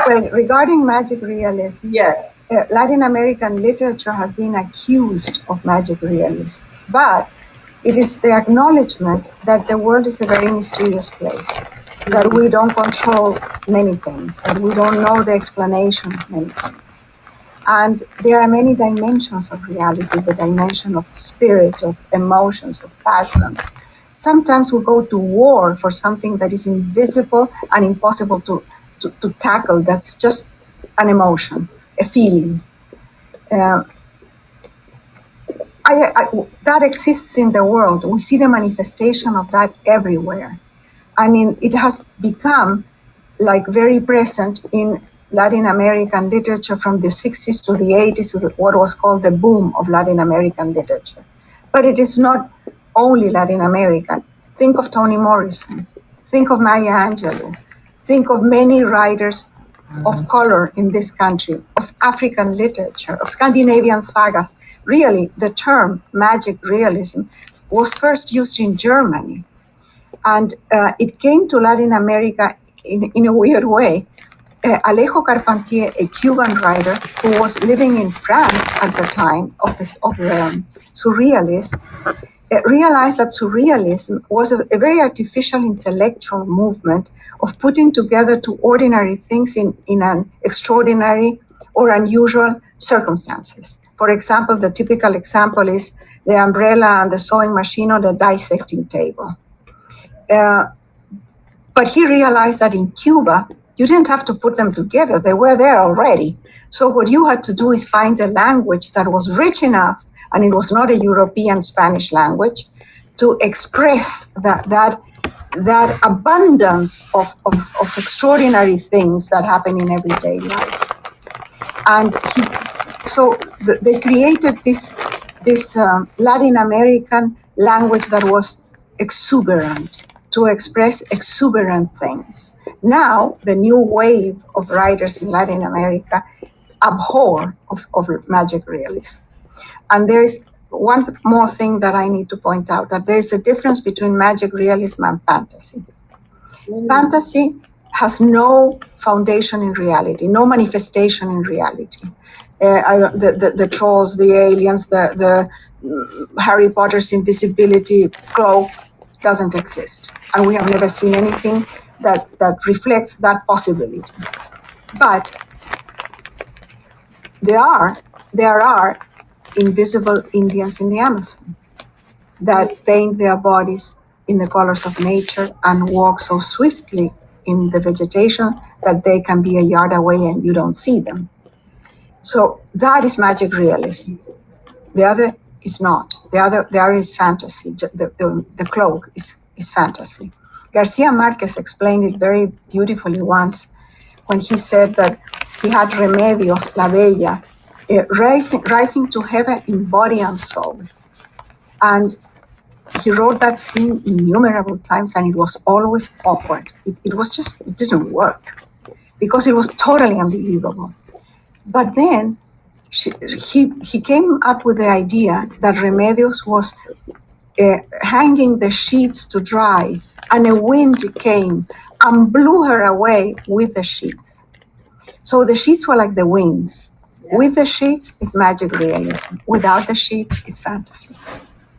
Well, regarding magic realism, Yes. Latin American literature has been accused of magic realism, but it is the acknowledgement that the world is a very mysterious place, that we don't control many things, that we don't know the explanation of many things. And there are many dimensions of reality, the dimension of spirit, of emotions, of passions. Sometimes we go to war for something that is invisible and impossible to tackle. That's just an emotion, a feeling. Uh, that exists in the world. We see the manifestation of that everywhere. It has become like very present in Latin American literature from the 60s to the 80s, what was called the boom of Latin American literature. But it is not only Latin American. Think of Toni Morrison, think of Maya Angelou, think of many writers of color in this country, of African literature, of Scandinavian sagas. Really, the term magic realism was first used in Germany, and it came to Latin America in a weird way. Alejo Carpentier, a Cuban writer who was living in France at the time of the Surrealists, realized that Surrealism was a very artificial intellectual movement of putting together two ordinary things in an extraordinary or unusual circumstances. For example, the typical example is the umbrella and the sewing machine or the dissecting table. But he realized that in Cuba, you didn't have to put them together. They were there already. So what you had to do is find a language that was rich enough, and it was not a European Spanish language, to express that abundance of extraordinary things that happen in everyday life. And they created this Latin American language that was exuberant, to express exuberant things. Now, the new wave of writers in Latin America abhor of magic realism. And there is one more thing that I need to point out, that there is a difference between magic realism and fantasy. Fantasy has no foundation in reality, no manifestation in reality. The trolls, the aliens, the Harry Potter's invisibility cloak doesn't exist. And we have never seen anything that reflects that possibility. But there are invisible Indians in the Amazon that paint their bodies in the colors of nature and walk so swiftly in the vegetation that they can be a yard away and you don't see them. So that is magic realism. The other is not. The other is fantasy. The cloak is fantasy. Garcia Marquez explained it very beautifully once when he said that he had Remedios, La Bella, rising to heaven in body and soul. And he wrote that scene innumerable times, and it was always awkward. It didn't work because it was totally unbelievable. But then he came up with the idea that Remedios was hanging the sheets to dry, and a wind came and blew her away with the sheets. So the sheets were like the wings. With the sheets, it's magic realism. Without the sheets, it's fantasy.